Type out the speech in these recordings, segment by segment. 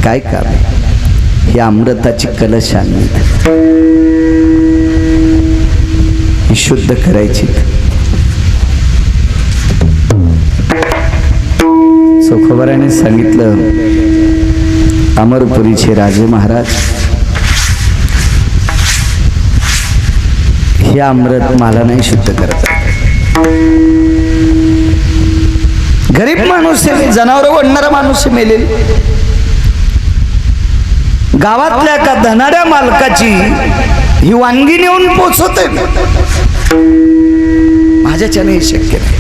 काय काम आहे? ही अमृताची कलश आणली, ही शुद्ध करायची. चोखोबाराने सांगितलं, अमरपुरीचे राजे महाराज, हे अमृत मला नाही शुद्ध करत. गरीब माणूस आहे, जनावर ओढणारा माणूस मेलेल. गावातल्या एका धनाड्या मालकाची ही वांगी नेऊन पोचवते, माझ्याच्याने शक्य नाही.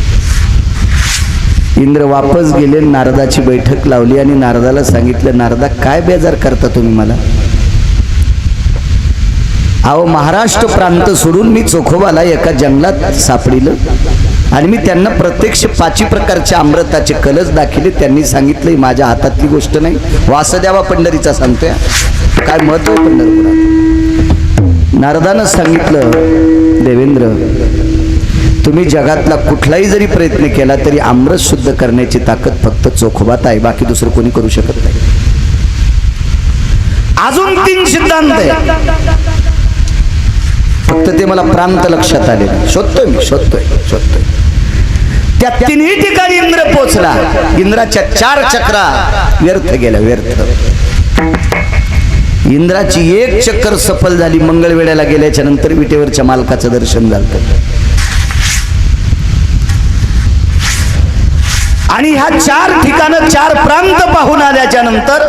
इंद्र वापस गेले, नारदाची बैठक लावली आणि नारदाला सांगितलं, नारदा काय बेजार करता तुम्ही मला? अहो, महाराष्ट्र प्रांत सोडून मी चोखोबाला एका जंगलात सापडिलं आणि मी त्यांना प्रत्यक्ष 5 प्रकारचे अमृताचे कलश दाखिले. त्यांनी सांगितलं, माझ्या हातातली गोष्ट नाही. वासुदेवा पंढरीचा सांगतोय, काय महत्व पंढरपुरात. नारदानं सांगितलं, देवेंद्र, तुम्ही जगातला कुठलाही जरी प्रयत्न केला तरी अमृत शुद्ध करण्याची ताकद फक्त चोखोबात आहे, बाकी दुसरं कोणी करू शकत नाही. अजून 3 सिद्धांत आहे, फक्त ते मला प्रांत लक्षात आले. शोधतोय मी, शोधतोय. त्या 3ही ठिकाणी इंद्र पोचला. इंद्राच्या 4 चक्रा व्यर्थ गेल्या, व्यर्थ. इंद्राची 1 चक्कर सफल झाली. मंगळवेढ्याला गेल्याच्या नंतर विटेवरच्या मालकाचं दर्शन झालं. आणि ह्या 4 ठिकाणं 4 प्रांत पाहून आल्याच्या नंतर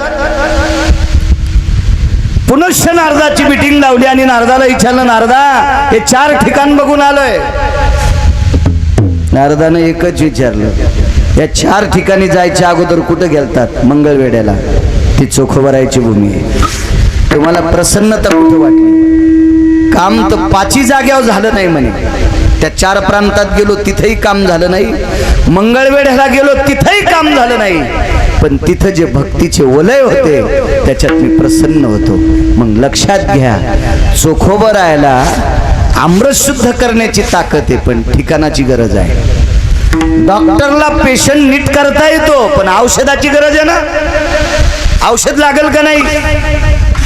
पुनश्च नारदाची मीटिंग लावली आणि नारदाला विचारलं, नारदा, हे 4 ठिकाण बघून आलोय. नारदानं एकच विचारलं, या 4 ठिकाणी जायच्या अगोदर कुठं गेलतात? मंगळवेढ्याला. ती चोखोबारायची भूमी आहे. तुम्हाला प्रसन्नता कुठं वाटली? काम तर 5ही जाग्यावर झालं नाही म्हणे. त्या 4 प्रांतात गेलो, तिथेही काम झालं नाही. मंगळवेढ्याला गेलो, तिथेही काम झालं नाही. पण तिथं जे भक्तीचे वलय होते त्याच्यात मी प्रसन्न होतो. मग लक्षात घ्या, चोखोबारायला अमृत शुद्ध करण्याची ताकद आहे, पण ठिकाणाची गरज आहे. डॉक्टरला पेशंट नीट करता येतो, पण औषधाची गरज आहे ना. औषध लागेल का नाही?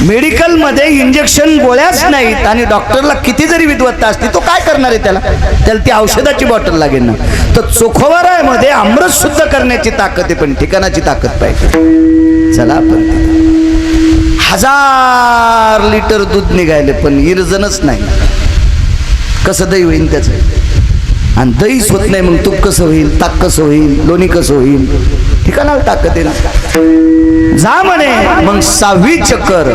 मेडिकल मध्ये इंजेक्शन गोळ्याच नाहीत आणि डॉक्टरला किती जरी विद्वत्ता असली, तो काय करणार आहे? त्याला ती औषधाची बॉटल लागेल ना. तर चोखोबारामध्ये अमृत शुद्ध करण्याची ताकद आहे, पण ठिकाणाची ताकद पाहिजे. चला, आपण 1000 लिटर दूध निघाले, पण इरजनच नाही. कसं दही होईल त्याचं? आणि दहीच होत नाही, मग तूप कसं होईल? ताक कसं होईल? लोणी कसं होईल? ठिकाणाला ताकद आहे ना. जा म्हणे. मग 6वी चक्कर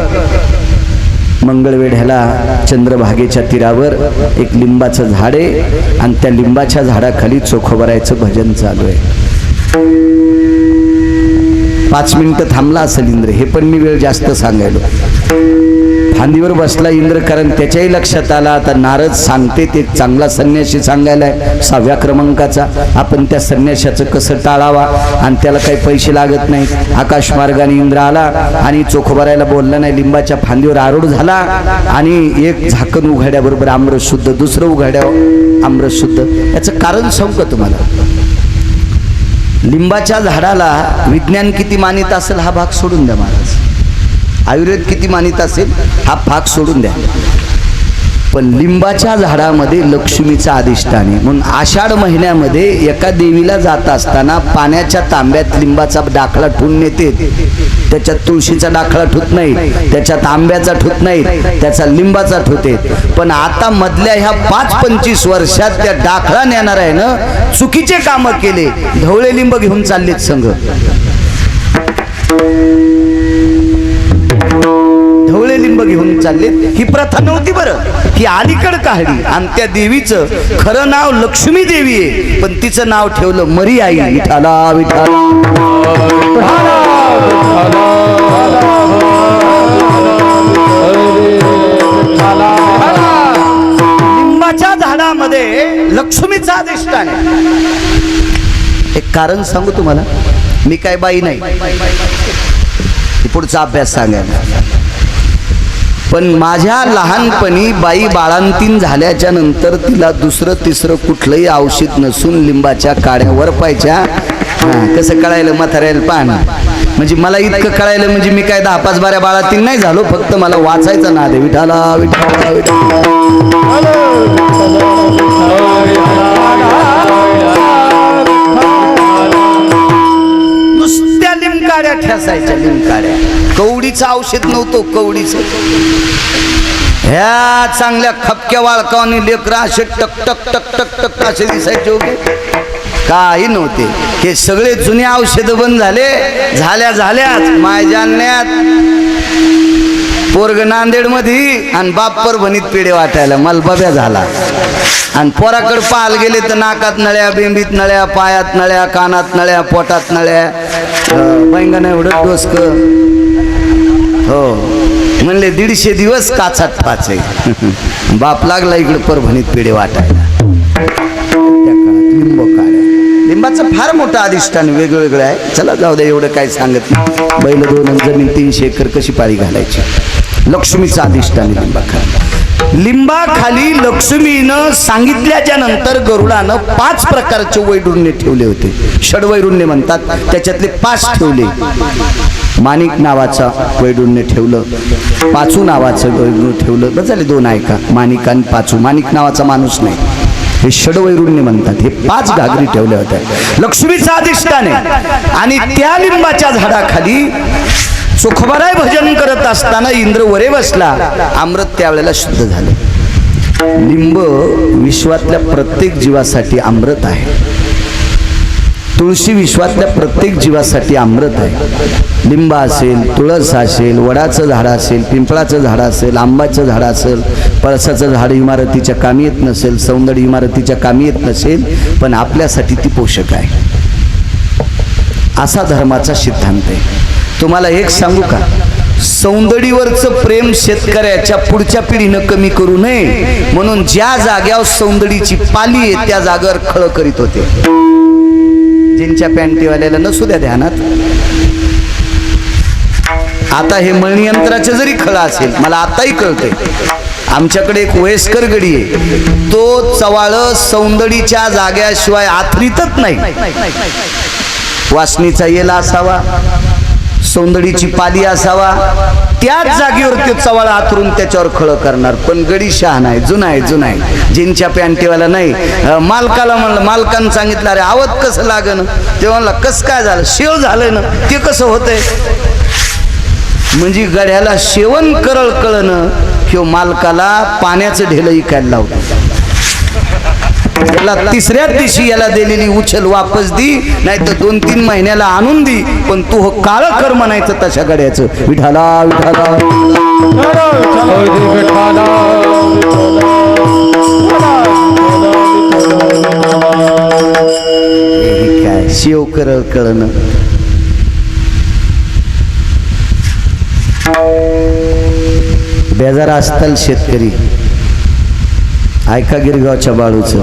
मंगळवेढ्याला चंद्रभागेच्या तीरावर एक लिंबाचं झाड आहे आणि त्या लिंबाच्या झाडाखाली चोखोबारायचं भजन चालू आहे. 5 मिनिटं थांबला असेल इंद्र. हे पण मी वेळ जास्त सांगायलो. फांदीवर बसला इंद्र, कारण त्याच्याही लक्षात आला आता नारद सांगते ते चांगला संन्यासी सांगायलाय 6व्या क्रमांकाचा. आपण त्या संन्याशाचं कसं टाळावा आणि त्याला काही पैसे लागत नाही. आकाश मार्गाने इंद्र आला आणि चोखोबारायला बोलला नाही. लिंबाच्या फांदीवर आरूढ झाला आणि एक झाकण उघड्याबरोबर अमृत शुद्ध, दुसरं उघड्यावर अमृत शुद्ध. याचं कारण सांगू का तुम्हाला? लिंबाच्या झाडाला विज्ञान किती मानित असेल हा भाग सोडून द्या महाराज. आयुर्वेद किती मानित असेल हा भाग सोडून द्या. पण लिंबाच्या झाडामध्ये लक्ष्मीचा अधिष्ठान आहे. म्हणून आषाढ महिन्यामध्ये एका देवीला जात असताना पाण्याच्या तांब्यात लिंबाचा डाकळा ठेवून नेते. त्याच्यात तुळशीचा डाकळा ठेवत नाही, त्याच्यात आंब्याचा ठेवत नाही, त्याचा लिंबाचा ठेवते. पण आता मधल्या ह्या 5-25 वर्षात त्या डाकळा नेणार आहे ना, चुकीचे काम केले. ढवळे लिंब घेऊन चाललेत संघ. ढवळे लिंब घेऊन चालले. ही प्रथा नव्हती बरं, ही अलीकड काढली. आणि त्या देवीचं खरं नाव लक्ष्मी देवी आहे, पण तिचं नाव ठेवलं मरी आई. विठाला विठाला. लिंबाच्या झाडामध्ये लक्ष्मीचा अधिष्ठान आहे. एक कारण सांगू तुम्हाला, मी काय बाई नाही, पुढचा अभ्यास सांगायला. पण माझ्या लहानपणी बाई बाळंतीण झाल्याच्या नंतर तिला दुसरं तिसरं कुठलंही औषध नसून लिंबाच्या काड्या वरपायच्या. कसं कळायलं म्हाताऱ्याला पान? म्हणजे मला इतकं कळायलं म्हणजे मी काय 10-5 बाऱ्या बाळातीन नाही झालो, फक्त मला वाचायचा नाद आहे. विठाला विठाला विठाला नुसत्या लिंकाड्या ठेसायच्या, लिंकाड्या. कवडीचं औषध नव्हतं, कवडीचं. ह्या चांगल्या खपक्या वाळकावानी लेकरा असे टक टक टक टक टक असे दिसायचे होते, काही नव्हते. हे सगळे जुने औषधं बंद झाले, झाल्याच माय जालन्यात, पोरग नांदेड मध्ये आणि बाप परभणीत पेढे वाटायला मलबाब्या झाला. आणि पोराकडे पाहायला गेले तर नाकात नळ्या, बेंबीत नळ्या, पायात नळ्या, कानात नळ्या, पोटात नळ्या, बैंगण एवढं डोसक. हो म्हणले 150 दिवस काचात पाचे. बाप लागला इकडे परभणीत पेढे वाटायला. त्या काळात लिंब काढ्या, लिंबाचं फार मोठं अधिष्ठान वेगवेगळं आहे. चला जाऊ दे, एवढं काय सांगत नाही. बैल 2 जमीन 300 एकर कशी पाळी घालायची. लक्ष्मीचं अधिष्ठान लिंबाखाली. लिंबाखाली लक्ष्मीनं सांगितल्याच्या नंतर गरुडानं 5 प्रकारचे वैडूर्य ठेवले होते. षडवैडूर्य म्हणतात, त्याच्यातले 5 ठेवले. माणिक नावाचा वैडूर्य ठेवलं, पाचू नावाचं वैडूर्य ठेवलं. बस झाले 2 ऐका, माणिक आणि पाचू. माणिक नावाचा माणूस नाही, हे षडवैडूर्य म्हणतात. हे 5 घागरी ठेवल्या होत्या. लक्ष्मीचं अधिष्ठान आहे. आणि त्या लिंबाच्या झाडाखाली चोखोबाराय भजन करत असताना इंद्र वरे बसला. अमृत त्यावेळेला शुद्ध झालं. लिंब विश्वातल्या प्रत्येक जीवासाठी अमृत आहे. तुळशी विश्वातल्या प्रत्येक जीवासाठी अमृत आहे. लिंब असेल, तुळस असेल, वडाचं झाड असेल, पिंपळाचं झाड असेल, आंब्याचं झाड असेल, पळसाचं झाड इमारतीच्या कामी येत नसेल, सौंदर्य इमारतीच्या कामी येत नसेल, पण आपल्यासाठी ती पोषक आहे. असा धर्माचा सिद्धांत आहे. तुम्हाला एक सांगू का, सौंदर्यावरचं प्रेम शेतकऱ्याच्या पुढच्या पिढीनं कमी करू नये म्हणून ज्या जाग्यावर सौंदर्याची पाली आहे त्या जागेवर खळ करीत होते. जिनच्या पॅन्टीवाल्याला नसू द्या ध्यानात. आता हे मळणी यंत्राचे जरी खळ असेल, मला आताही कळतंय. आमच्याकडे एक वयस्कर गडी आहे, तो चवाळ सौंदर्याच्या जाग्याशिवाय आथरीतच नाही. वासनीचा येला असावा, सौंदर्याची पाली असावा, त्याच जागेवर ते चवाळ आथरून त्याच्यावर खळ करणार. पण गडी शहाणा आहे, जुना आहे, जुना आहे. जिनच्या पॅन्टीवाला नाही. मालकाला म्हणलं, मालकानं सांगितलं अरे आवत कसं लागन, ते म्हणला कसं काय झालं, शेव झालंय ना, ते कसं होतंय. म्हणजे गड्याला शेवण करळ कळणं किंवा मालकाला पाण्याचं ढेलं इकायला लावतं. याला 3ऱ्या दिवशी याला दिलेली उचल वापस दी, नाही तर 2-3 महिन्याला आणून दी, पण तू काळ कर म्हणायचं तशा गड्याचं. विठाला विठाला काय शेव करळ कळणं. बेजार असताल शेतकरी, ऐका गिरगावच्या बाळूचं,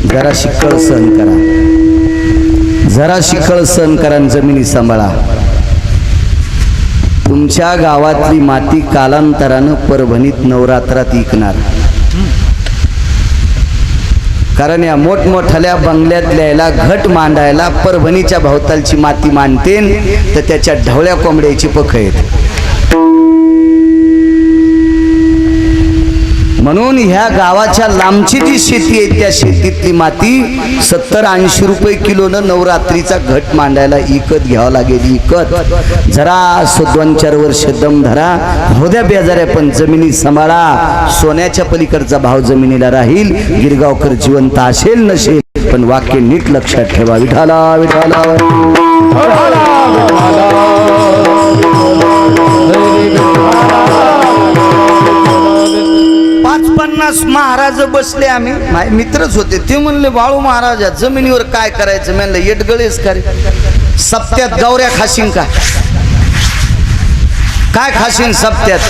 जरा शिकळ सहन करा, जरा शिकळ सहन करा, जमिनी सांभाळा. तुमच्या गावातली माती कालांतरानं परभणीत नवरात्रात इकणार. कारण या मोठमोठ्याल्या बंगल्यातल्या याला घट मांडायला परभणीच्या भोवतालची माती मांडतेन तर त्याच्या ढवळ्या कोंबड्याची पख आहेत. म्हणून ह्या गावाच्या लांबची जी शेती आहे त्या शेतीतली माती 70-80 रुपये किलोनं नवरात्रीचा घट मांडायला इकत घ्यावं लागेल. इकत जरा 2-4 वर्ष दम धरा, होद्या बेजाऱ्या, पण जमिनी सांभाळा. सोन्याच्या पलीकडचा भाव जमिनीला राहील. गिरगावकर जिवंत असेल नसेल, पण वाक्य नीट लक्षात ठेवा. विठाला विठाला 50 महाराज बसले. आम्ही माझे मित्रच होते, ते म्हणले बाळू महाराज जमिनीवर काय करायचं. म्हणलं येटगळेच करे, सप्त्यात गौऱ्या खाशीन का, काय खाशीन सप्त्यात,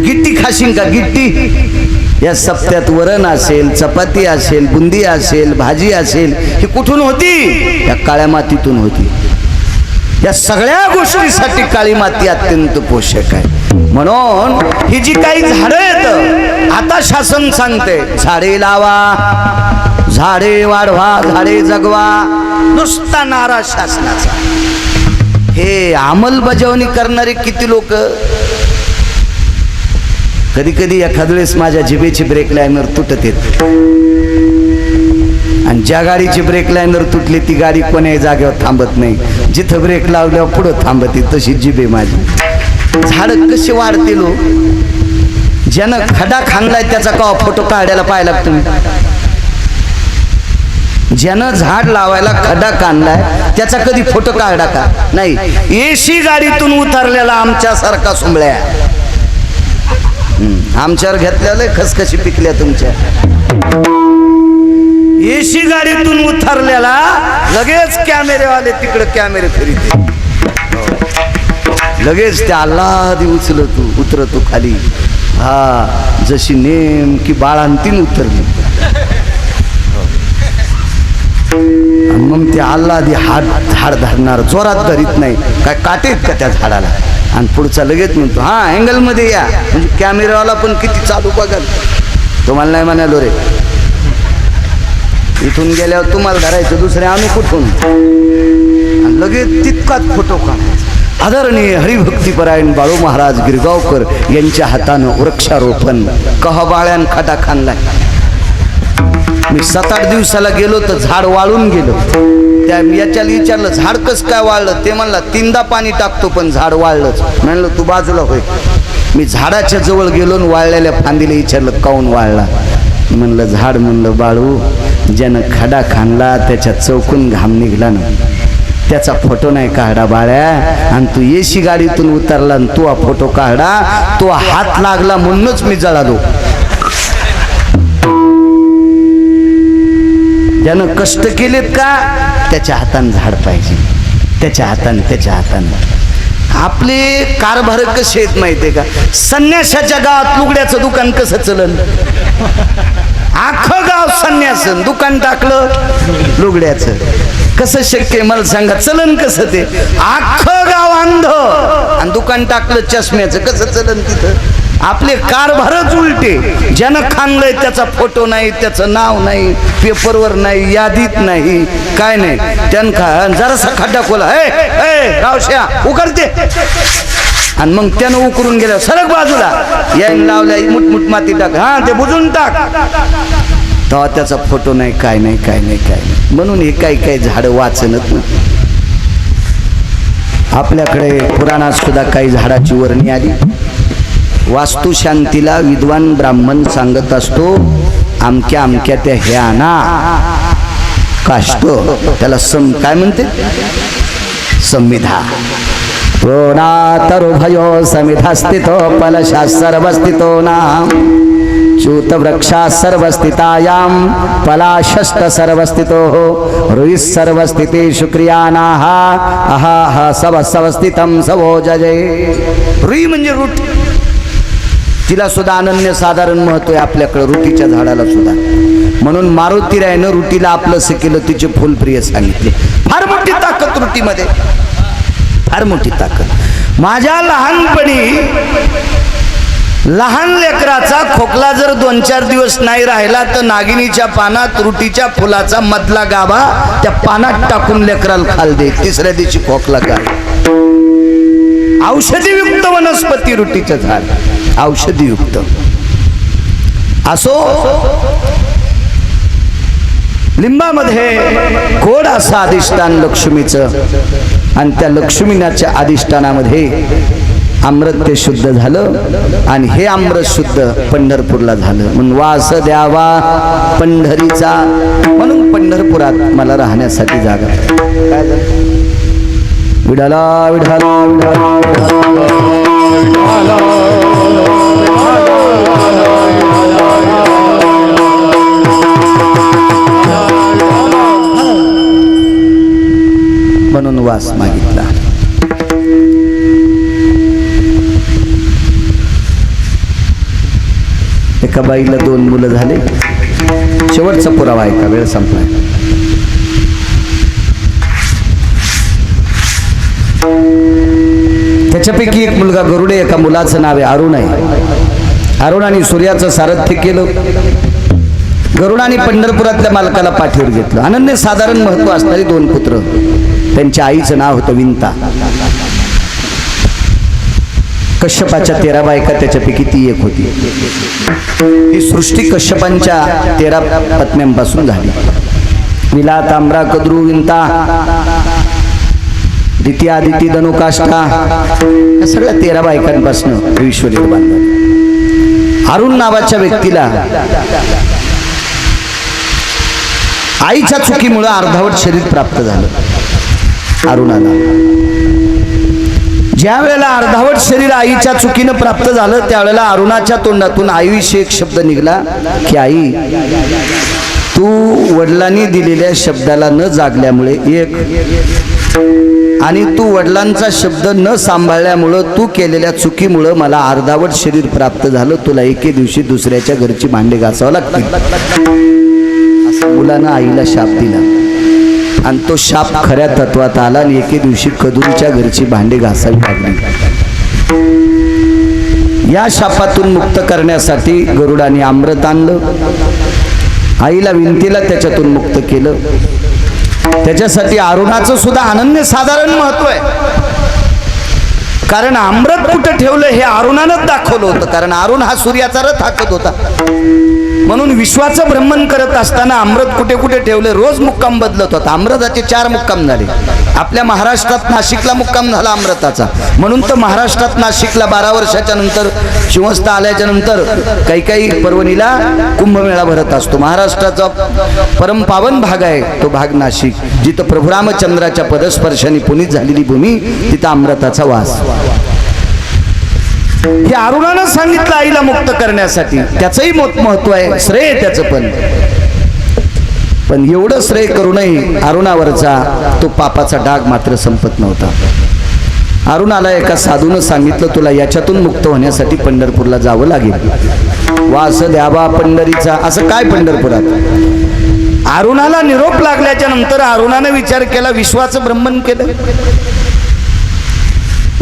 गिट्टी खाशीन का, गिट्टी. या सप्त्यात वरण असेल, चपाती असेल, बुंदी असेल, भाजी असेल, ही कुठून होती, या काळ्या मातीतून होती. या सगळ्या गोष्टीसाठी काळी माती अत्यंत पोषक आहे. म्हणून ही जी काही झाडं आहेत, आता शासन सांगते झाडे लावा, झाडे वाढवा, झाडे जगवा. नुसता नारा शासनाचा. हे अंमलबजावणी करणारे किती लोक. कधी कधी एखाद वेळेस माझ्या जिभेची ब्रेक लायनर तुटत येत, आणि ज्या गाडीची ब्रेक लायनर तुटली ती गाडी कोण्याही जागेवर थांबत नाही. जिथं ब्रेक लावल्यावर पुढं थांबते, तशी जिभे माझी. झाड कसे वाढते लो. ज्यानं खडा खाणलाय त्याचा का फोटो काढायला पाहिला तुम्ही. ज्यानं झाड लावायला खड्डा काढलाय त्याचा कधी फोटो काढला का नाही. एसी गाडीतून उतरलेला आमच्यासारखा सुंबळ्या, आमच्यावर घेतलेलं खसखशी पिकल्या तुमच्या. एसी गाडीतून उतरलेला लगेच कॅमेरेवाले तिकडे कॅमेरे फिरते, लगेच त्या अल्लादी उचलतो उतरतो खाली. हा जशी नेमकी बाळांतीन उतरली, मग ते अल्लादी हात झाड धरणार, जोरात धरीत नाही, काय काटेत का त्या झाडाला. आणि पुढचा लगेच म्हणतो हा अँगल मध्ये या, म्हणजे कॅमेरावाला पण किती चालू बघाल. तुम्हाला नाही म्हणालो रे, इथून गेल्यावर तुम्हाला धरायचं, दुसरे आम्ही कुठून. आणि लगेच तितकाच फोटो काढायचा. आदरणीय हरिभक्तीपरायण बाळू महाराज गिरगावकर यांच्या हातानं वृक्षारोपण कहबाळ्यान खटा खाणलाय. मी 7-8 दिवसाला गेलो तर झाड वाळून गेलं. त्या याच्याला विचारलं झाड कसं काय वाळलं, ते म्हणला 3दा पाणी टाकतो पण झाड वाळलंच. म्हणलं तू बाजूला होय. मी झाडाच्या जवळ गेलो आणि वाळलेल्या फांदीला विचारलं काऊन वाळला. म्हणलं झाड म्हणलं बाळू ज्यानं खडा खाणला त्याच्या चौकून घाम निघला ना, त्याचा फोटो नाही काढा बाळ्या. आणि तू एसी गाडीतून उतरला आणि तू हा फोटो काढा, तो हात लागला म्हणूनच मी जळालो. ज्यानं कष्ट केलेत का त्याच्या हातानं झाड पाहिजे, त्याच्या हातानं. आपले कारभार कसे आहेत माहितीये का. संन्यासाच्या गावात लुगड्याचं दुकान कसं चलन. अख्खं गाव संन्यासन, दुकान टाकलं लुगड्याचं, कसं शक्य आहे मला सांगा. चलन कसं ते. अख्खं गाव अंध आणि दुकान टाकलं चष्म्याचं, कसं चलन तिथं. आपले कारभारच उलटे. ज्यानं खाणलंय त्याचा फोटो नाही, त्याचं नाव नाही, पेपरवर नाही, यादीत नाही, काय नाही. त्यानं जरासा खड्डा खोला, रावश्या उकरते, आणि मग त्यानं उकरून गेल्या सरक बाजूला यायला लावल्या मुठमुठ माती टाक, हा ते बुजून टाक. तेव्हा त्याचा फोटो नाही, काय नाही. म्हणून हे काही झाडं वाचनत ना. आपल्याकडे पुराणात सुद्धा काही झाडाची वर्णी आली. वास्तुशांतीला विद्वान ब्राह्मण सांगत असतो आमक्या त्या ह्या ना काष्ट, त्याला काय म्हणते संविधा. प्रोणातरुभयो समिधास्थितो पलशा सर्वस्थितो ना च्यूत वृक्षा सर्वस्थितायाम पलाशस्त सर्वस्थितो रुई सर्वस्थिते शुक्रियानाः अहा सवस्थितम सवो जजे. रुई म्हणजे रूट, तिला सुद्धा अनन्य साधारण महत्व आहे आपल्याकडे, रुटीच्या झाडाला सुद्धा. म्हणून मारुतीरायनं रुटीला आपलंसं केलं, तिचे फुलप्रिय सांगितले. फार मोठी ताकद रुटीमध्ये, फार मोठी ताकद. माझ्या लहानपणी लहान लेकराचा खोकला जर 2-4 दिवस नाही राहिला तर नागिनीच्या पानात रुटीच्या फुलाचा मधला गाभा त्या पानात टाकून लेकराला खाल दे, 3ऱ्या दिवशी खोकला काय. औषधीयुक्त वनस्पती रुटीचं झाड, औषधीयुक्त. असो लिंबामध्ये गोड असं अधिष्ठान लक्ष्मीचं, आणि त्या लक्ष्मीनाच्या अधिष्ठानामध्ये अमृत ते शुद्ध झालं, आणि हे अमृत शुद्ध पंढरपूरला झालं. म्हणून वास द्यावा पंढरीचा, म्हणून पंढरपुरात मला राहण्यासाठी जागा. काय झालं. विठाला विठाला म्हणून वास मागितला. एका बाईला 2 मुलं झाले. शेवटचा पुरावा आहे का, वेळ संपलाय. त्याच्यापैकी एक मुलगा गरुडे, एका मुलाचं नाव आहे अरुण आहे. अरुणाने सूर्याचं सारथ्य केलं. गरुडाने पंढरपुरातल्या मालकाला पाठीवर घेतलं. अनन्य साधारण महत्व असणारी 2 पुत्र. त्यांच्या आईचं नाव होतं विंता. कश्यपाच्या 13 बायका, त्याच्यापैकी ती एक होती. ही सृष्टी कश्यपांच्या 13 पत्न्यांपासून झाली. विला, तांबरा, कद्रू, विंता, दिती, आदिती, धनुकाष्ठा, या सगळ्या 13 बायकांपासून विश्व निर्माण झालं. अरुण नावाच्या व्यक्तीला आईच्या चुकीमुळे अर्धावट शरीर प्राप्त झालं. अरुणाला ज्या वेळेला अर्धावट शरीर आईच्या चुकीनं प्राप्त झालं, त्यावेळेला अरुणाच्या तोंडातून आईविषयी एक शब्द निघाला की आई, तू वडिलांनी दिलेल्या शब्दाला न जागल्यामुळे एक, आणि तू वडिलांचा शब्द न सांभाळल्यामुळं, तू केलेल्या चुकीमुळं मला अर्धावट शरीर प्राप्त झालं. तुला एके दिवशी दुसऱ्याच्या घरची भांडे घासावं लागतील. असं मुलानं आईला शाप दिला आणि तो शाप खऱ्या तत्वात आला आणि एके दिवशी कदूच्या घरची भांडे घासावी लागली. या शापातून मुक्त करण्यासाठी गरुडाने अमृत आणलं. आईला विंतीला त्याच्यातून मुक्त केलं. त्याच्यासाठी अरुणाचं सुद्धा अनन्य साधारण महत्व आहे. कारण अमृत कुठं ठेवलं हे अरुणानंच दाखवलं होतं. कारण अरुण हा सूर्याचा रथ हाकत होता. म्हणून विश्वाचं भ्रमण करत असताना अमृत कुठे कुठे ठेवले, रोज मुक्काम बदलत होता. अमृताचे 4 मुक्काम झाले. आपल्या महाराष्ट्रात नाशिकला मुक्काम झाला अमृताचा. म्हणून तर महाराष्ट्रात नाशिकला 12 वर्षाच्या नंतर शिवस्ता आल्याच्या नंतर काही परवणीला कुंभमेळा भरत असतो. महाराष्ट्राचा परमपावन भाग आहे तो भाग नाशिक, जिथं प्रभू रामचंद्राच्या पदस्पर्शाने पुनीत झालेली भूमी, तिथं अमृताचा वास. हे अरुणानं सांगितलं आईला मुक्त करण्यासाठी. त्याचंही महत्व आहे, श्रेय त्याचं पण एवढं श्रेय करूनही अरुणावरचा तो पापाचा डाग मात्र संपत नव्हता. अरुणाला एका साधूनं सांगितलं, तुला याच्यातून मुक्त होण्यासाठी पंढरपूरला जावं लागेल. वास द्यावा पंढरीचा. असं काय पंढरपुरात? अरुणाला निरोप लागल्याच्या नंतर अरुणाने विचार केला, विश्वाचं ब्रह्मन केलं,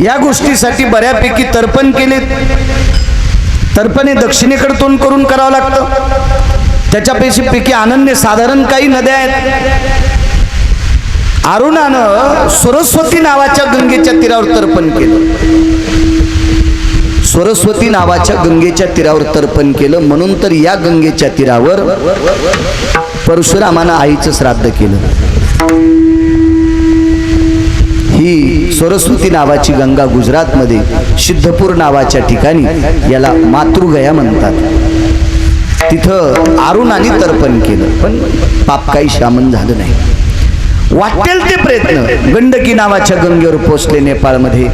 या गोष्टीसाठी बऱ्यापैकी तर्पण केले. तर्पणे दक्षिणेकडे तोंड करून करावं लागतं. त्याच्यापैकी अनन्य साधारण काही नद्या आहेत. अरुणानं सरस्वती नावाच्या गंगेच्या तीरावर तर्पण केलं. सरस्वती नावाच्या गंगेच्या तीरावर तर्पण केलं. म्हणून तर या गंगेच्या तीरावर परशुरामानं आईचं श्राद्ध केलं. ही सरस्वती नावाची गंगा गुजरातमध्ये सिद्धपूर नावाच्या ठिकाणी, याला मातृगया म्हणतात. तिथं अरुणाने तर्पण केलं, पण पाप काही शामन झालं नाही. वाटेल ते प्रयत्न गंडकी नावाच्या गंगेवर पोचले. नेपाळमध्ये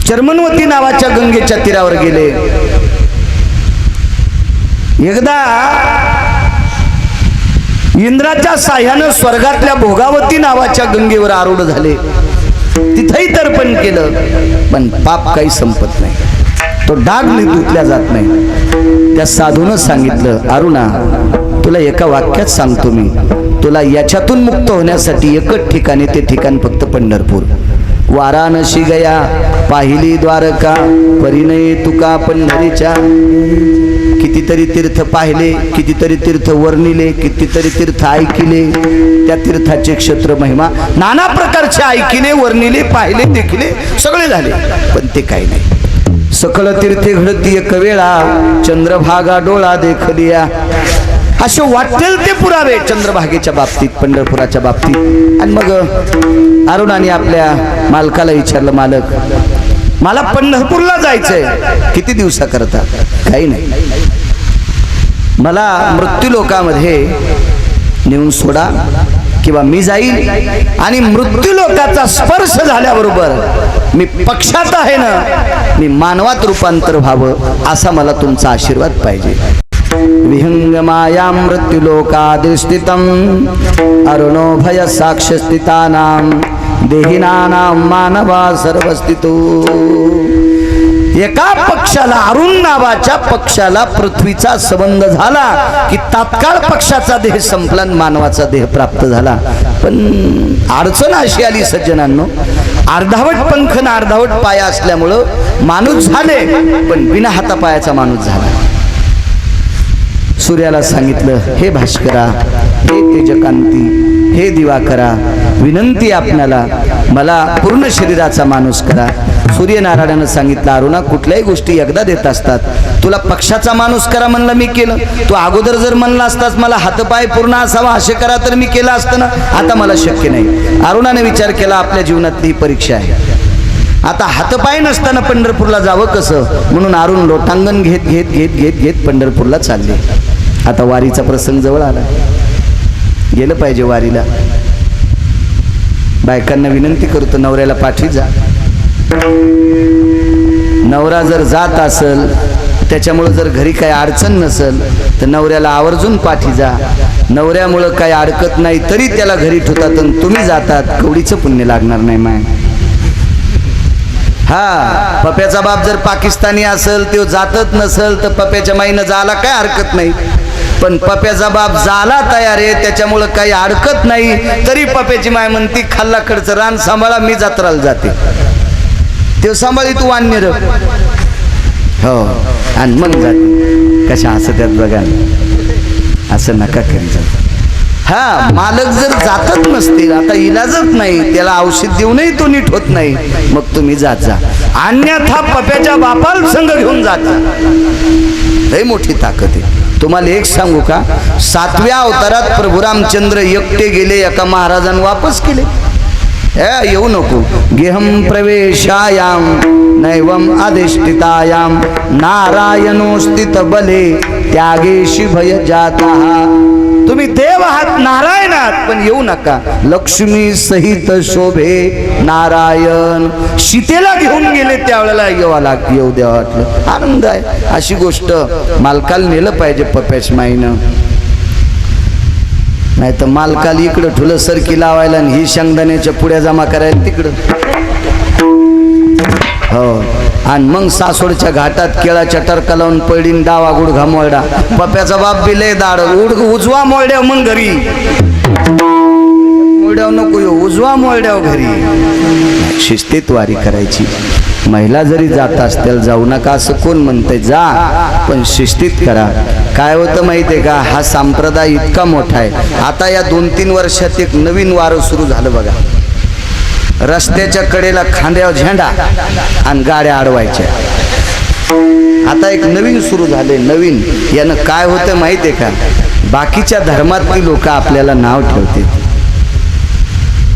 चर्मनवती नावाच्या गंगेच्या तीरावर गेले. एकदा इंद्राच्या साह्यानं स्वर्गातल्या भोगावती नावाच्या गंगेवर आरूढ झाले. तिथेही तर्पण केलं, पण पाप काही संपत नाही. तो डाग धुतल्या जात नाही. त्या साधूनं सांगितलं, अरुणा, तुला एका वाक्यात सांगतो मी, तुला याच्यातून मुक्त होण्यासाठी एकच ठिकाण, ते ठिकाण फक्त पंढरपूर. वाराणसी गया पाहिली द्वारका, परिणय तुका पंढरीच्या. कितीतरी तीर्थ पाहिले, कितीतरी तीर्थ वर्णिले, कितीतरी तीर्थ ऐकिले. त्या तीर्थाचे क्षेत्र महिमा नाना प्रकारचे ऐकिले, वर्णिले, पाहिले, देखिले, सगळे झाले, पण ते काही नाही. सकळ तीर्थे घडती एक वेळा, चंद्रभागा डोळा देखलिया. असे वाटेल ते पुरावे चंद्रभागेच्या बाबतीत, पंढरपुराच्या बाबतीत. आणि मग अरुणाने आपल्या मालकाला विचारलं, मालक, मला पंढरपूरला जायचंय, किती दिवसाकरता? काही नाही, मला मृत्यूलोकामध्ये नेऊन सोडा, किंवा मी जाईल आणि मृत्यूलोकाचा स्पर्श झाल्याबरोबर मी पक्षात आहे ना, मी मानवात रूपांतर व्हावं, असा मला तुमचा आशीर्वाद पाहिजे. विहंग माया मृत्युलोकादिस्थितं अरुणो भय साक्ष स्थितानां देहिनानां मानवा सर्वस्थितो. एका पक्षाला, अरुण नावाच्या पक्षाला पृथ्वीचा संबंध झाला की तात्काळ पक्षाचा देह संपला, मानवाचा देह प्राप्त झाला. पण अडचण अशी आली सज्जनांनो, अर्धावट पंख ना अर्धावट पाया असल्यामुळं माणूस झाले, पण बिना हातापायाचा माणूस झाला. सूर्याला सांगितलं, हे भास्करा, हे तेजकांती, हे दिवाकरा, विनंती आपणाला मला पूर्ण शरीराचा माणूस करा. सूर्यनारायणानं सांगितलं, अरुणा कुठल्याही गोष्टी एकदा देत असतात. तुला पक्षाचा माणूस करा म्हणलं, मी केलं. तू अगोदर जर म्हणला असतास मला हातपाय पूर्ण असावा असे करा तर मी केलं असतं ना. आता मला शक्य नाही. अरुणाने विचार केला, आपल्या जीवनातली ही परीक्षा आहे. आता हातपाय नसताना पंढरपूरला जावं कसं, म्हणून अरुण लोटांगण घेत घेत घेत घेत घेत पंढरपूरला चालले. आता वारीचा प्रसंग जवळ आला, गेलं पाहिजे वारीला. बायकांना विनंती करतो, नवऱ्याला पाठी जा. नवरा जर जात असेल, त्याच्यामुळं जर घरी काही अडचण नसेल तर नवऱ्याला आवर्जून पाठी जा. नवऱ्यामुळं काही अडकत नाही तरी त्याला घरी ठेवतात आणि तुम्ही जातात, कवडीचं पुण्य लागणार नाही माय. हा, पप्याचा बाप जर पाकिस्तानी असेल, तो जातच नसेल तर पप्याच्या माईनं जायला काय हरकत नाही. पण पप्याचा बाप जाला तयार आहे, त्याच्यामुळं काही अडकत नाही तरी पप्याची माय म्हणती, खाल्लाकडचं रान सांभाळा, मी जत्राला जाते. ते सांभाळी तू वान्य र हो, आणि मग जाते. कशा असं त्यात बघा, असं नका करीत. हा, मालक जर जातच नसतील, आता इलाजच नाही, त्याला औषध देऊनही तो नीट होत नाही, मग तुम्ही जात जा. अन्यथा पप्याच्या बापाला संघ घेऊन जाता. लय मोठी ताकद आहे. तुम्हाला एक सांगू का, 7व्या अवतारात प्रभू रामचंद्र एकटे गेले, एका महाराजांना वापस केले. येऊ नको. गेहम प्रवेशायाम नैवम अधिष्ठितायाम नारायणो स्थित बले त्यागेशी भय जाता. तुम्ही देव आहात, नारायण आहात, पण येऊ नका. लक्ष्मी सहित शोभे नारायण. सीतेला घेऊन गेले त्यावेळेला येऊ द्या वाटलं. आनंद आहे. अशी गोष्ट मालकाला नेलं पाहिजे पप्याच माईनं. नाही तर मालकाला इकडं ठुलं सरकी लावायला आणि ही शेंगदाण्याच्या पुड्या जमा करायला तिकडं. हो, आणि मग सासोडच्या घाटात केळाच्या टरका लावून पडीन डावा गुडघा मोरडा. पप्याचा बाप बी लय दाड, उजवा मोरड्याव मग घरी. मोरड्याव नको येऊ, उजवा मोरड्याव घरी. शिस्तीत वारी करायची. महिला जरी जात असतील, जाऊ नका असं कोण म्हणतंय, जा, पण शिस्तीत करा. काय होतं माहिती आहे का, हा संप्रदाय इतका मोठा आहे. आता या 2-3 वर्षात एक नवीन वारं सुरू झालं बघा. रस्त्याच्या कडेला खांद्यावर झेंडा आणि गाड्या अडवायच्या. आता एक नवीन सुरू झाले. नवीन यानं काय होतं माहिती आहे का, बाकीच्या धर्मातली लोक आपल्याला नाव ठेवते.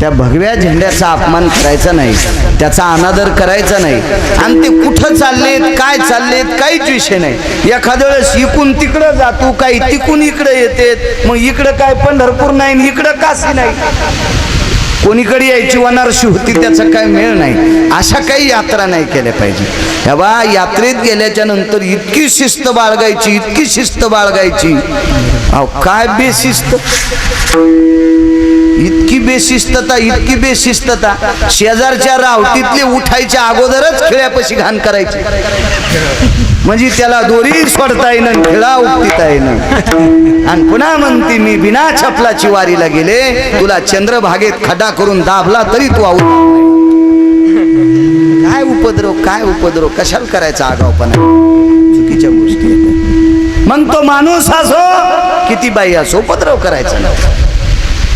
त्या भगव्या झेंड्याचा अपमान करायचा नाही, त्याचा अनादर करायचा नाही. आणि ते कुठं चाललेत, काय चाललेत, काहीच विषय नाही. एखाद्या वेळेस इकून तिकडं जातो, काही तिकून इकडे येते. मग इकडं काय पंढरपूर नाही, इकडं काशी नाही. कोणीकडे यायची वनारशी होती, त्याचा काय मेळ नाही. अशा काही यात्रा नाही केल्या पाहिजे. ह्या बा, यात्रेत गेल्याच्या नंतर इतकी शिस्त बाळगायची, इतकी शिस्त बाळगायची. अहो काय बेशिस्त, इतकी बेशिस्तता, इतकी बेशिस्तता. शेजारच्या रावटीतले उठायच्या अगोदरच खिळ्यापाशी घाण करायची, म्हणजे त्याला दोरी सोडता येईन, खिळा उपटिता येईन. आणि पुन्हा म्हणते, मी बिना छपलाची वारीला गेले, तुला चंद्रभागेत खड्डा करून दाबला तरी तू आऊ. काय उपद्रव, काय उपद्रव, कशाला करायचा आगावपणा, चुकीच्या गोष्टी आहेत. मग तो माणूस असो किती बाई असो, उपद्रव करायचा नाही.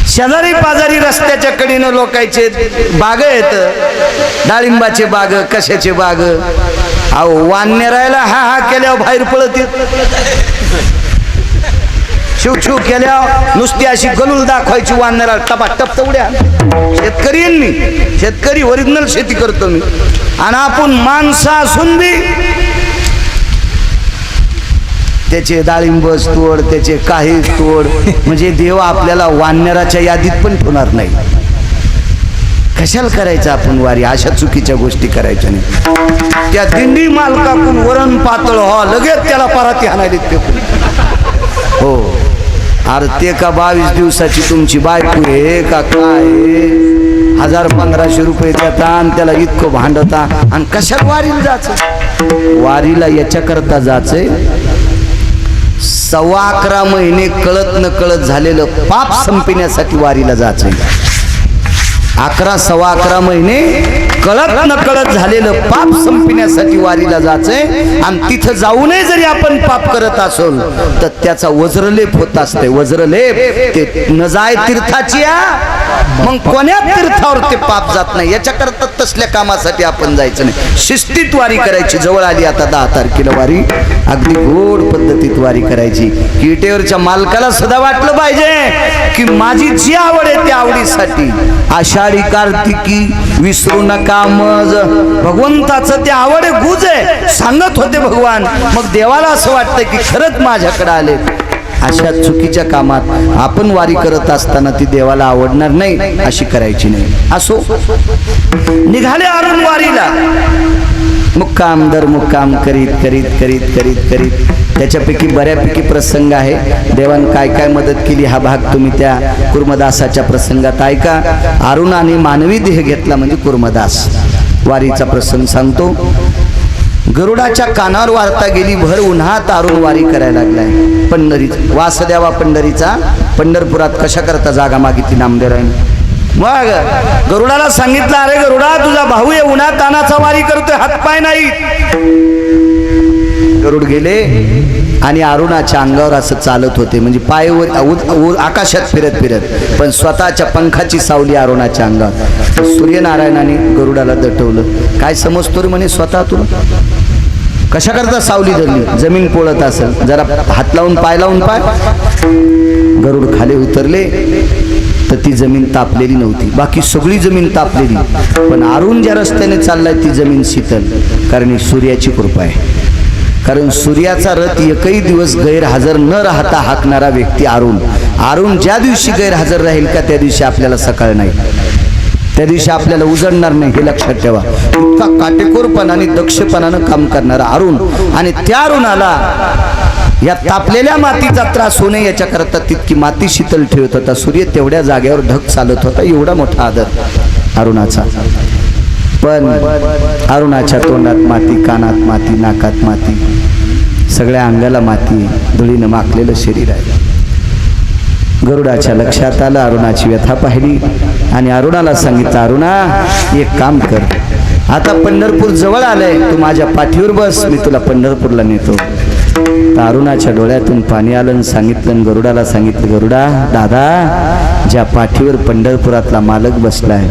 शेजारी पाजारी रस्त्याच्या कडेनं लोकांचे बाग आहेत, डाळिंबाचे बाग, कशाचे बाग. अहो वान्य राहायला हा हा केल्यावर बाहेर पळत शिव शिव केल्यावर नुसती अशी गलूल दाखवायची वानरा टपाटप तेवढ्या. शेतकरी मी, शेतकरी ओरिजिनल शेती करतो मी. आणि आपण माणसं असून बी त्याचे डाळिंबच तोड, त्याचे काही तोड. म्हणजे देव आपल्याला वानराच्या यादीत पण ठेवणार नाही. कशाला करायचं आपण वारी, अशा चुकीच्या गोष्टी करायच्या नाही. त्या दिंडी मालकाकडून वरण पातळ हो, लगेच त्याला पराती हाणायला फेकून. हो, अरे ते का 22 दिवसाची तुमची बायको आहे का काय, 1000-1500 रुपये देता आणि त्याला इतकं भांडता. आणि कशाला वारीला जायचं, वारीला याच्याकरता जायचंय 11.25 महिने कळत न कळत झालेलं पाप संपण्यासाठी वारीला जायचंय. 11 सव्वा 11 महिने कळत न कळत झालेलं पाप संपण्यासाठी वारीला जायचंय आणि तिथं जाऊनही जरी आपण पाप करत असोल तर त्याचा वज्रलेप होत असते. वज्रलेप ते न जाय तीर्थाची मग कोण्या तीर्थावर ते पाप जात नाही. याच्याकरता तसल्या कामासाठी आपण जायचं नाही. शिस्तीत वारी करायची. जवळ आली आता 10 तारखेला वारी. अगदी गोड पद्धतीत वारी करायची. किटेवरच्या मालकाला सुद्धा वाटलं पाहिजे की माझी जी आवड आहे त्या आवडीसाठी आषाढी कार्तिकी विसरू नका मज. भगवंताचं ते आवड आहे, गुज आहे, सांगत होते भगवान. मग देवाला असं वाटतं की खरंच माझ्याकडे आले. अशा चुकीच्या कामात आपण वारी करत असताना ती देवाला आवडणार नाही अशी करायची नाही. असो निघाले अरुण वारीला. मुक्काम दर मुक्काम करीत करीत करीत करीत करीत त्याच्यापैकी बऱ्यापैकी प्रसंग आहे. देवान काय काय मदत केली हा भाग तुम्ही त्या कुर्मदासाच्या प्रसंगात ऐका. अरुणाने मानवी देह घेतला म्हणजे कुर्मदास. वारीचा प्रसंग सांगतो. गरुडाच्या कानावर वार्ता गेली. भर उन्हात अरुण वारी करायला लागलाय. पंढरीचा वासद्यावा पंढरीचा. पंढरपुरात कशा करता जागा मागितली नामदेवरायने. मग गरुडाला सांगितलं, अरे गरुडा तुझा भाऊ आहे उन्हात तानाचा वारी करतोय, हातपाय नाही. गरुड गेले आणि अरुणाच्या अंगावर असं चालत होते. म्हणजे पाय आकाशात फिरत फिरत पण स्वतःच्या पंखाची सावली अरुणाच्या अंगावर. सूर्यनारायणाने गरुडाला दटवलं. काय समजतो रे म्हणे स्वतः तुला. कशा करता सावली धरली. जमीन पोळत असेल, जरा हात लावून पाय लावून पाय. गरुड खाली उतरले तर ती जमीन तापलेली नव्हती. बाकी सगळी जमीन तापलेली. पण अरुण ज्या रस्त्याने चाललाय ती जमीन शीतल. कारण ही सूर्याची कृपा आहे. कारण सूर्याचा रथ एकही दिवस गैरहजर न राहता हाकणारा व्यक्ती अरुण. अरुण ज्या दिवशी गैरहजर राहील का त्या दिवशी आपल्याला सकाळ नाही, त्या दिवशी आपल्याला उजळणार नाही. हे लक्षात ठेवा. इतका काटेकोरपणाने दक्षपणानं काम करणारा अरुण. आणि त्या अरुणाला या तापलेल्या मातीचा त्रास होणे याच्याकरता तितकी माती शीतल ठेवत होता सूर्य. तेवढ्या जागेवर ढग चालत होता. एवढा मोठा आदर अरुणाचा. पण अरुणाच्या तोंडात माती, कानात माती, नाकात माती, सगळ्या अंगाला माती, धुळीनं माखलेलं शरीर आहे. गरुडाच्या लक्षात आलं. अरुणाची व्यथा पाहिली आणि अरुणाला सांगितलं, अरुणा एक काम कर, आता पंढरपूर जवळ आलंय, तू माझ्या पाठीवर बस, मी तुला पंढरपूरला नेतो. तर अरुणाच्या डोळ्यातून पाणी आलं आणि सांगितलं, गरुडाला सांगितलं, गरुडा दादा, ज्या पाठीवर पंढरपुरातला मालक बसलाय,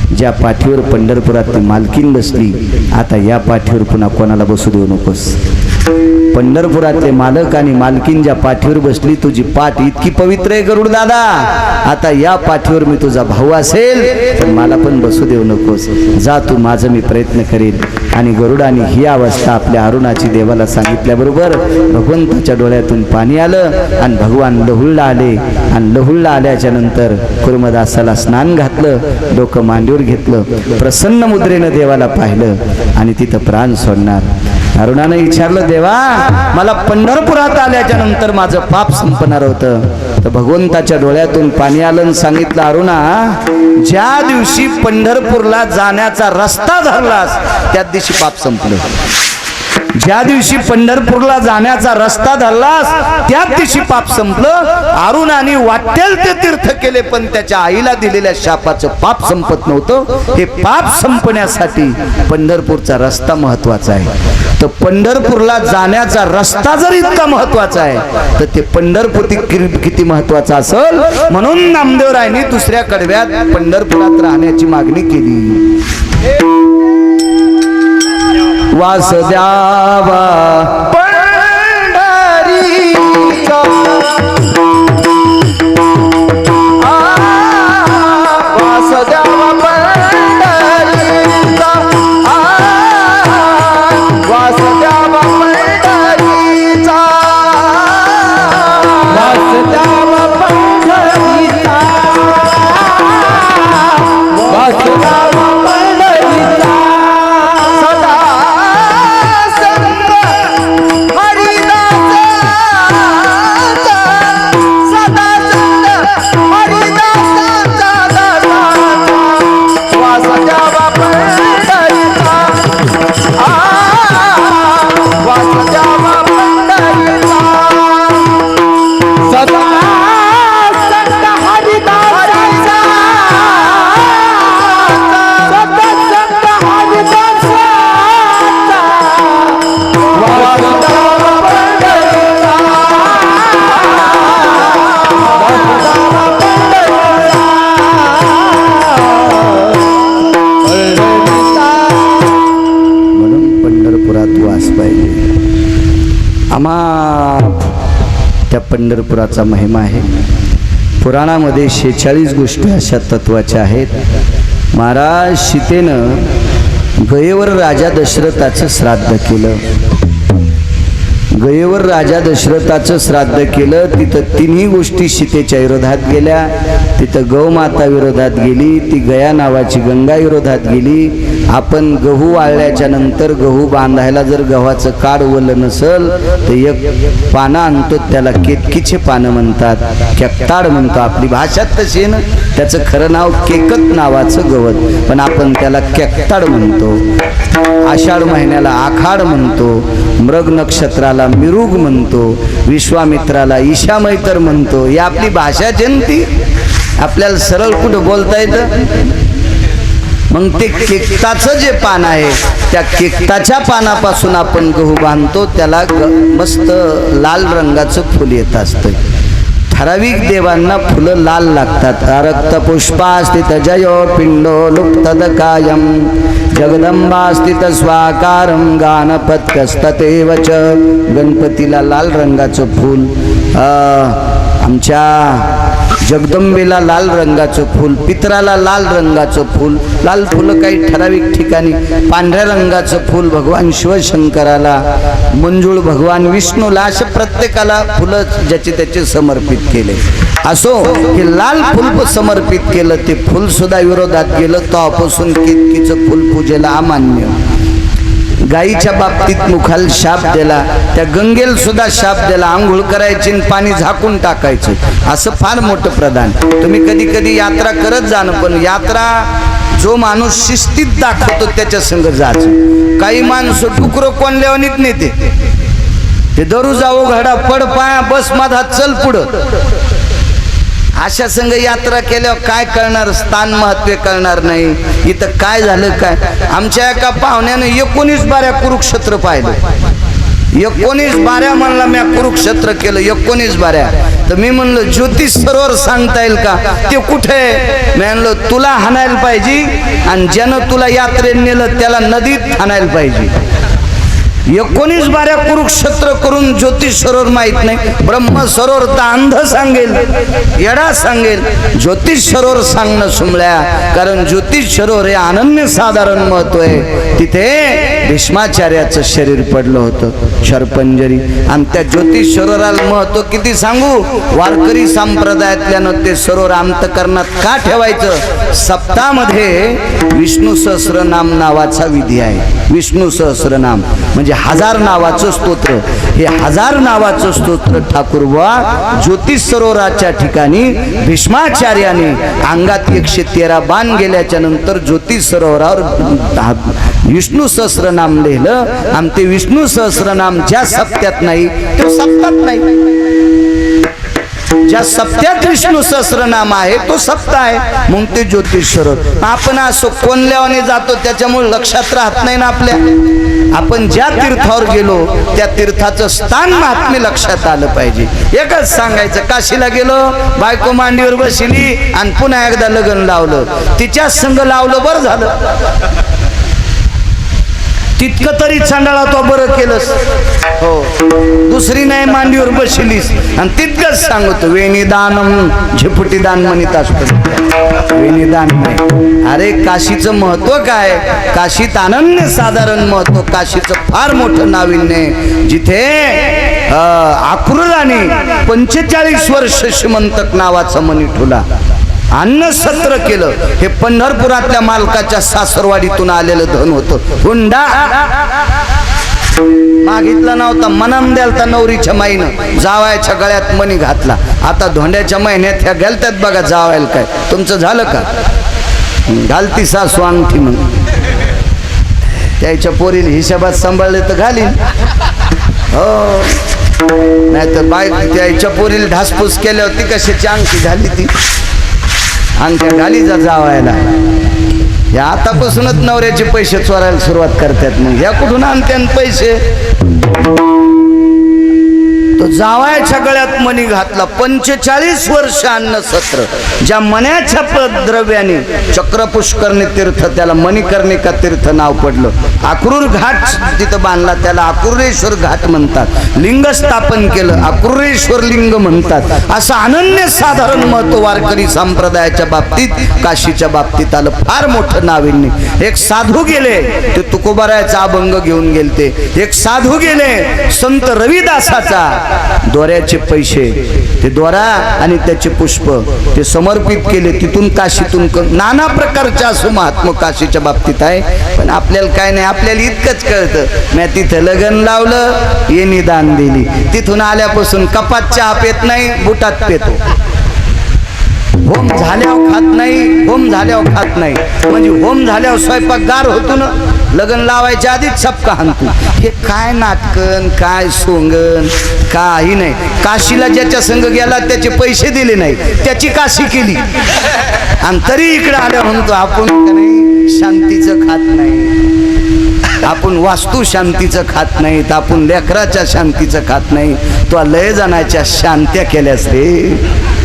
ज्या पाठीवर पंढरपुरातली मालकीन बसली, आता या पाठीवर पुन्हा कोणाला बसू देऊ नकोस. पंढरपुरातले मालक आणि मालकीन ज्या पाठीवर बसली, तुझी पाठ इतकी पवित्र आहे गरुड दादा, आता या पाठीवर मी तुझा भाऊ असेल तर मला पण बसू देऊ नकोस. जा तू, माझं मी प्रयत्न करेन. आणि गरुडाने ही अवस्था आपल्या अरुणाची देवाला सांगितल्याबरोबर भगवंताच्या डोळ्यातून पाणी आलं आणि भगवान लहुळला आले. आणि लहुळला आल्याच्या नंतर कुर्मदासाला स्नान घातलं, डोकं मांडीवर घेतलं, प्रसन्न मुद्रेनं देवाला पाहिलं आणि तिथं प्राण सोडणार. अरुणानं विचारलं, देवा मला पंढरपुरात आल्याच्या नंतर माझं पाप संपणार होतं. तर भगवंताच्या डोळ्यातून पाणी आलं आणि सांगितलं, अरुणा, ज्या दिवशी पंढरपूरला जाण्याचा रस्ता धरलास त्याच दिवशी पाप संपलं. ज्या दिवशी पंढरपूरला जाण्याचा रस्ता धरलास त्याच दिवशी पाप संपलं. अरुणाने वाटेल ते तीर्थ केले पण त्याच्या आईला दिलेल्या शापाचं पाप संपत नव्हतं. हे पाप संपण्यासाठी पंढरपूरचा रस्ता महत्वाचा आहे. तर पंढरपूरला जाण्याचा रस्ता जर इतका महत्वाचा आहे तर ते पंढरपूर किती महत्वाचा असेल. म्हणून नामदेवरायांनी दुसऱ्या कडव्यात पंढरपुरात राहण्याची मागणी केली. वासुदेवा पंढरीचा वासुदेवा पंढरीचा वासुदेवा पंढरीचा वासुदेवा पंढरीचा वासुदेवा त्या पंढरपुराचा महिमा आहे. पुराणामध्ये 46 गोष्टी अशा तत्वाच्या आहेत. महाराज सीतेनं गयेवर राजा दशरथाचं श्राद्ध केलं. गयेवर राजा दशरथाचं श्राद्ध केलं. तिथं तिन्ही गोष्टी सीतेच्या विरोधात गेल्या. तिथं गौमाता विरोधात गेली, ती गया नावाची गंगा विरोधात गेली. आपण गहू वाळल्याच्या नंतर गहू बांधायला जर गव्हाचं काड ओलं नसल तर एक पानं आणतो, त्याला केतकीचे पानं म्हणतात, केकताड म्हणतो. आपली भाषात तशी आहे ना, त्याचं खरं नाव केकत नावाचं गवत, पण आपण त्याला केकताड म्हणतो. आषाढ महिन्याला आखाड म्हणतो, मृग नक्षत्राला मिरुग म्हणतो, विश्वामित्राला ईशामैतर म्हणतो. ही आपली भाषा जयंती. आपल्याला सरळ कुठं बोलता येतं. मग ते केकताचं जे पान आहे, त्या केकताच्या पानापासून आपण गहू बांधतो. त्याला मस्त लाल रंगाचं फुल येत असतं. ठराविक देवांना फुलं लाल लागतात. रक्त पुष्पास्थित जयो पिंडो लुप्तद कायम जगदंबास्थित स्वाकारम गानपत्यस्ततेव च. गणपतीला लाल रंगाचं फूल, आमच्या जगदंबेला लाल रंगाचं फूल, पितराला लाल रंगाचं फूल. लाल फुलं काही ठराविक ठिकाणी, पांढऱ्या रंगाचं फूल भगवान शिवशंकराला, मंजुळ भगवान विष्णूला, अशा प्रत्येकाला फुलं ज्याचे त्याचे समर्पित केले. असो हे लाल फुल समर्पित केलं, ते फुल सुद्धा विरोधात गेलं. तेव्हापासून केतकीचं फुल पूजेला अमान्य. गाईच्या बाबतीत मुखाल शाप दिला, त्या गंगेल सुद्धा शाप दिला. आंघोळ करायची आणि पाणी झाकून टाकायचं, असं फार मोठं प्रधान. तुम्ही कधी कधी यात्रा करत जाणं, पण यात्रा जो माणूस शिस्तीत दाखवतो त्याच्या संग जायचं. काही माणसं डुकरं कोणल्यावानीत नेते, ते दरू जाऊ घडा पड पाया बस माझा चल पुढं. अशा संघ यात्रा केल्यावर काय कळणार, स्थान महत्व कळणार नाही. इथं काय झालं काय, आमच्या एका पाहुण्यानं 19 बाऱ्या कुरुक्षेत्र पाहिलं. 19 बाऱ्या म्हणला मी कुरुक्षेत्र केलं, 19 बाऱ्या. तर मी म्हणलं ज्योतिष सरोवर सांगता येईल का, ते कुठे? मी म्हणलं तुला हाणायला पाहिजे आणि ज्यानं तुला यात्रेत नेलं त्याला नदीत हाणायला पाहिजे. 19 बाऱ्या कुरुक्षेत्र करून ज्योतिष सरोवर माहित नाही. ब्रह्म सरोवर तर अंध सांगेल, येडा सांगेल. ज्योतिष सरोवर सांगणं सुमळ्या, कारण ज्योतिष सरोवर हे अनन्य साधारण महत्व आहे. तिथे भीष्माचार्याचं शरीर पडलं होतं, शरपंजरी. आणि त्या ज्योतिष सरोवराला महत्व किती सांगू. वारकरी संप्रदायातल्यानं ते सरोवर अंतकरणात का ठेवायचं. सप्तामध्ये विष्णू सहस्रनाम नावाचा विधी आहे. विष्णू सहस्रनाम म्हणजे 1000 नावाचं स्तोत्र. हे 1000 नावाचं स्तोत्र ठाकूरबुवा ज्योतिष सरोवराच्या ठिकाणी भीष्माचार्याने अंगात 113 बाण गेल्याच्या नंतर ज्योतिष सरोवरावर विष्णू सहस्रनाम लिहिलं. आणि ते विष्णू सहस्रनाम ज्या सप्त्यात नाही तो सप्तात नाही. ज्या सप्त्यात विष्णू सहस्रनाम आहे तो सप्ताह आहे, मग ते ज्योतिष सरोवर. आपण असं कोणल्यावाने जातो त्याच्यामुळे लक्षात राहत नाही ना आपल्या. आपण ज्या तीर्थावर गेलो त्या तीर्थाचं स्थान महात्म्य लक्षात आलं पाहिजे. एकच सांगायचं, काशीला गेलो, बायको मांडीवर बसली आणि पुन्हा एकदा लग्न लावलं, तिच्या संग लावलं बरं झालं. तितकं तरी चांडाळा तो बरं केलंस. हो, दुसरी नाही मांडीवर बसलीस आणि तितकंच सांगतो. वेणीदानम झिपुटीदान म्हणत असतो, वेणीदान नाही. अरे काशीचं महत्व काय, काशीत अनन्य साधारण महत्व. काशीचं फार मोठं नाविन्य. जिथे अक्रूराने 45 वर्ष श्रीमंतक नावाचा मणी ठुला, अन्न सत्र केलं. हे पंढरपुरातल्या मालकाच्या सासरवाडीतून आलेलं धन होतं. हुंडा मागितला नव्हता, मनाम द्यालता. नवरीच्या माईनं जावायच्या गळ्यात मणी घातला. आता धोंड्याच्या महिन्यात ह्या गेलत्यात बघा जावायला. काय तुमचं झालं का? घालती सासू अंगठी म्हणून. त्याच्या पोरीला हिशोबात सांभाळले तर घालीन. हो, नाही तर बाय त्याच्या पोरीला ढासपूस केल्या होती कशाची अंगठी घाली ती. अंगठ्या घाली जावायला. या आतापासूनच नवऱ्याचे पैसे चोरायला सुरुवात करतात. मग या कुठून आणते पैसे. तो जावायच्या गळ्यात मणी घातला. 45 वर्ष अन्न सत्र. ज्या मण्याच्या द्रव्याने चक्र पुष्करणी तीर्थ, त्याला मणिकर्णिका तीर्थ नाव पडलं. अक्रूर घाट तिथं बांधला, त्याला अक्रूरेश्वर घाट म्हणतात. लिंग स्थापन केलं, अक्रूरेश्वर लिंग म्हणतात. असं अनन्य साधारण महत्व वारकरी संप्रदायाच्या बाबतीत, काशीच्या बाबतीत आलं. फार मोठं नाविन्य. एक साधू गेले, ते तुकोबारायचा अभंग घेऊन गेलते. एक साधू गेले, संत रविदासाचा दोऱ्याचे पैसे, ते दोरा आणि त्याचे पुष्प ते समर्पित केले. तिथून काशीतून नाना प्रकारच्या असो महात्मा काशीच्या बाबतीत आहे. पण आपल्याला काय नाही, आपल्याला इतकंच कळतं, मी तिथं लग्न लावलं, ये निदान दिली. तिथून आल्यापासून कपात चहा पेत नाही, बुटात पेतो. होम झाल्यावर खात नाही, होम झाल्यावर खात नाही. म्हणजे होम झाल्यावर स्वयंपाक गार होतो ना, लग्न लावायच्या आधीच छपका हाणतो. हे काय नाटकन, काय सोंगन, काही नाही. काशीला ज्याच्या संग गेला त्याचे पैसे दिले नाही, त्याची काशी केली. आणि तरी इकडे आल्या म्हणतो आपण नाही शांतीचं खात नाही, आपण वास्तू शांतीचं खात नाहीत, आपण लेकराच्या शांतीचं खात नाही. तो लय जणाच्या शांत्या केल्यास रे.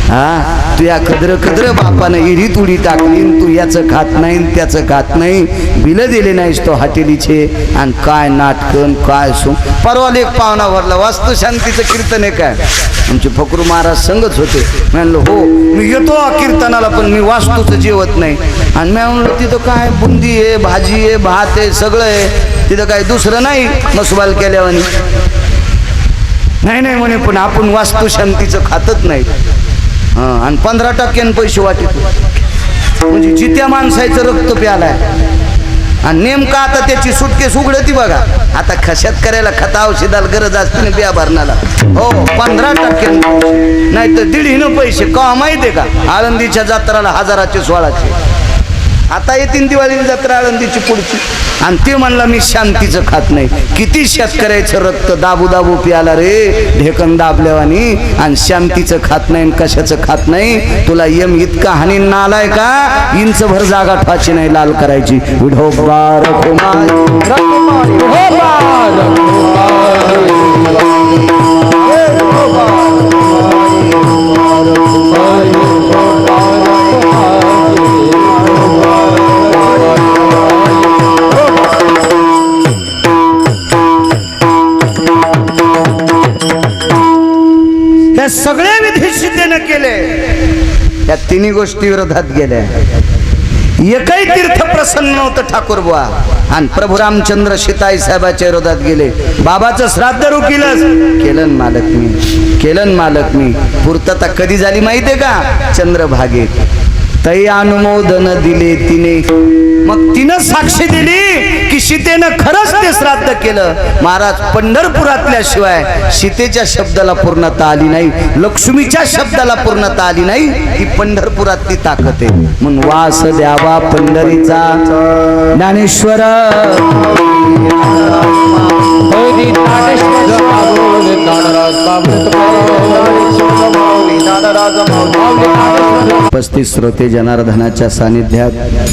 हा, तू या खदर खदर बापानं इडीत उडी टाकली, तू याचं खात नाही त्याचं खात नाही, बिलं दिले नाहीस तो हॉटेलीचे. आणि काय नाटकन, काय सो. परवा एक पाहुणा भरला, वास्तू शांतीचं कीर्तन आहे काय? आमचे फकरू महाराज संगच होते. म्हणलं हो मी येतो कीर्तनाला, पण मी वास्तूचं जेवत नाही. आणि मी म्हणलं तिथं काय बुंदी आहे, भाजी आहे, भात आहे, सगळं आहे, तिथं काय दुसरं नाही मसवाल केल्यावानी. नाही नाही म्हणे, पण आपण वास्तू शांतीचं खातच नाही. आणि 15% पैसे वाटत. म्हणजे जित्या माणसाचं रक्त प्यालाय. आणि नेमका आता त्याची सुटकेस उघडती बघा. आता खशात करायला खता औषधाला गरज असते ना बिया भरणाला. हो 15% नाही तर 1.5 पैसे का माहिती आहे का? आळंदीच्या जत्राला 1000चे 16चे. आता येतील दिवाळीची जत्रा आळंदीची पुढची. आणि ते म्हणला मी शांतीचं खात नाही. किती शेतकऱ्याचं रक्त दाबू दाबू प्याला रे, ढेकन दाबल्यावानी. आणि शांतीचं खात नाही, कशाचं खात नाही. तुला यम इतका हानी नालाय का, इंच भर जागा ठवाची नाही लाल करायची. विढोबा रखुमाई सगळे विधी सिद्धेनं केले. या तिन्ही गोष्टी विरोधात गेल्या. एकही तीर्थ प्रसन्न नव्हतं ठाकूर बुवा. आणि प्रभू रामचंद्र सीताई साहेबाच्या विरोधात गेले. बाबाचं श्राद्ध रुकिलंच, केलन मालक मी, केलन मालक मी. पूर्तता कधी झाली माहितीये का? चंद्रभागेत. तै अनुमोदन दिले तिने. मग तिनं साक्षी दिली की सीतेनं खरंच ते श्राद्ध केलं. महाराज पंढरपुरातल्या शिवाय सीतेच्या शब्दाला पूर्णता आली नाही, लक्ष्मीच्या शब्दाला पूर्णता आली नाही. ही पंढरपुरातली ताकद आहे. म्हणून वास द्यावा पंढरीचा ज्ञानेश्वर. उपस्थित श्रोते जनार्दनाच्या सानिध्यात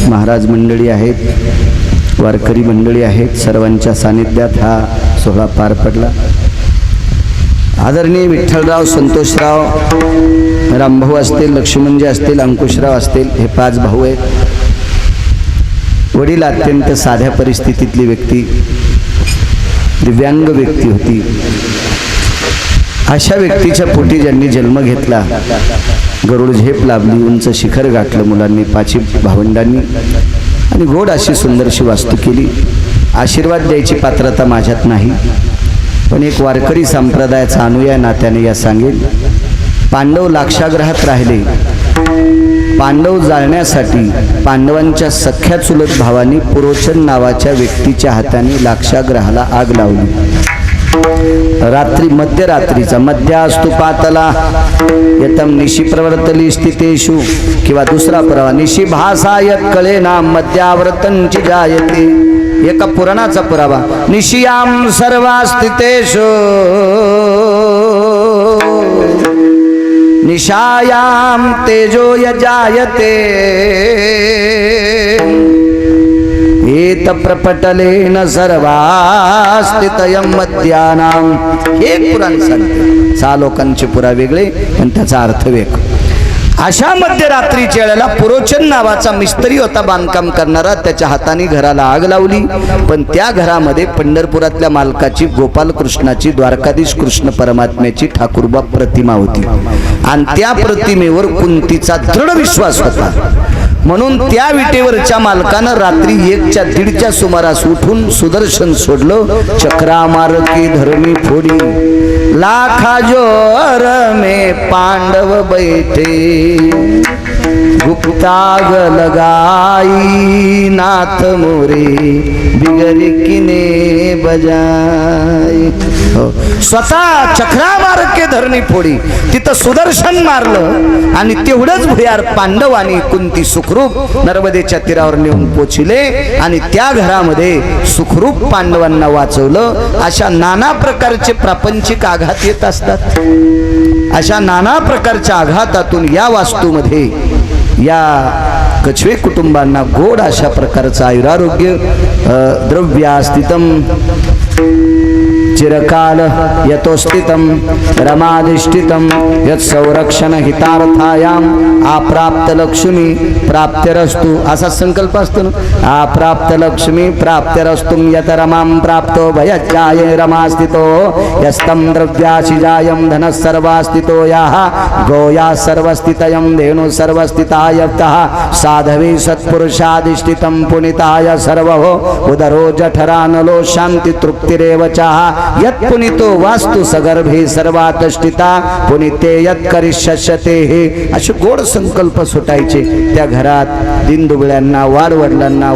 महाराज मंडळी आहेत, वारकरी मंडळी आहेत. सर्वांच्या सानिध्यात हा सोहळा पार पडला. आदरणीय विठ्ठलराव, संतोषराव, रामभाऊ असतील, लक्ष्मणजी असतील, अंकुशराव असतील, हे 5 भाऊ आहेत. वडील अत्यंत साध्या परिस्थितीतली व्यक्ती, दिव्यांग व्यक्ती होती. अशा व्यक्तीच्या पोटी ज्यांनी जन्म घेतला, गरुड झेप लाभली, उंच शिखर गाठलं मुलांनी, 5 भावंडांनी, आणि गोड अशी सुंदरशी वास्तू केली. आशीर्वाद द्यायची पात्रता माझ्यात नाही, पण एक वारकरी संप्रदायाचा अनुयायी नात्याने या सांगेल. पांडव लाक्षागृहात राहिले. पांडव जाळण्यासाठी पांडवांच्या सख्या चुलत भावानी पुरोचन नावाच्या व्यक्तीच्या हाताने लाक्षागृहाला आग लावली. रात्री मध्यरात्रीचा मध्यास्तु पातला यतम निशी प्रवर्तली स्थितेषु, किंवा दुसरा पुरावा निशी भासायत कळेना मध्यावर्तनची जायते. एका पुराणाचा पुरावा निशियाम सर्वा स्थितेषु निशायाम तेजो यजायते. एत प्रपटलेन सर्वास्तितयं मध्यानाम. एक पुराण सांगते, 6 लोकांचे पुरा वेगळे पण त्याचा अर्थ वेगळा. अशा मध्यरात्रीच्या वेळेला पुरोचन नावाचा मिस्त्री होता बांधकाम करणारा, त्याच्या हाताने घराला आग लावली. पण त्या घरामध्ये पंढरपुरातल्या मालकाची, गोपाल कृष्णाची, द्वारकाधीश कृष्ण परमात्म्याची ठाकूरबा प्रतिमा होती. आणि त्या प्रतिमेवर कुंतीचा दृढ विश्वास होता. म्हणून त्या विटेवरच्या मालकानं रात्री 1च्या 1:30च्या सुमारास उठून सुदर्शन सोडलं. चक्रा मारकी धर्मी फोडी, लाखा जोर में पांडव बैठे, गुप्ताग लगाई नाथ मोरे, बिगरी किने बजाई. स्वतः चक्रा मार के धरणी फोडी, तिथं सुदर्शन मारलं. आणि तेवढंच भुयार पांडवांनी कुंती सुखरूप नर्मदेच्या तीरावर नेऊन पोचले. आणि त्या घरामध्ये सुखरूप पांडवांना वाचवलं. अशा नाना प्रकारचे प्रापंचिक आघात येत असतात. अशा नाना प्रकारच्या आघातातून या वास्तूमध्ये या कछवे कुटुंबांना गोड अशा प्रकारचं आयुरारोग्य द्रव्यास्थितम चिरकाल यतोस्थितम रमाधिष्ठितम यत् संरक्षण हितार्थायाम आप्राप्त लक्ष्मी प्राप्त्यरस्तु. असा संकल्प असतो ना, आप्राप्त लक्ष्मी प्राप्त्यरस्तुम यत रमां प्राप्तो भयज्जाये रमास्थितो यस्तं द्रव्याशिजायं धनः सर्वास्थितो याः गोया सर्वस्थितयं धेनु सर्वस्थितायतः साधवे सत्पुरुषाधिष्ठितं पुनिताय सर्वहो उदरो जठरानलो शांति तृप्तिरेव चाः यत् पुनितो वास्तु सगर्भे सर्वातष्टिता पुनिते यत् करिष्यते. हे असे गोड संकल्प सुटायचे. त्या घरात दिनदुबळ्यांना, वाडवडिलांना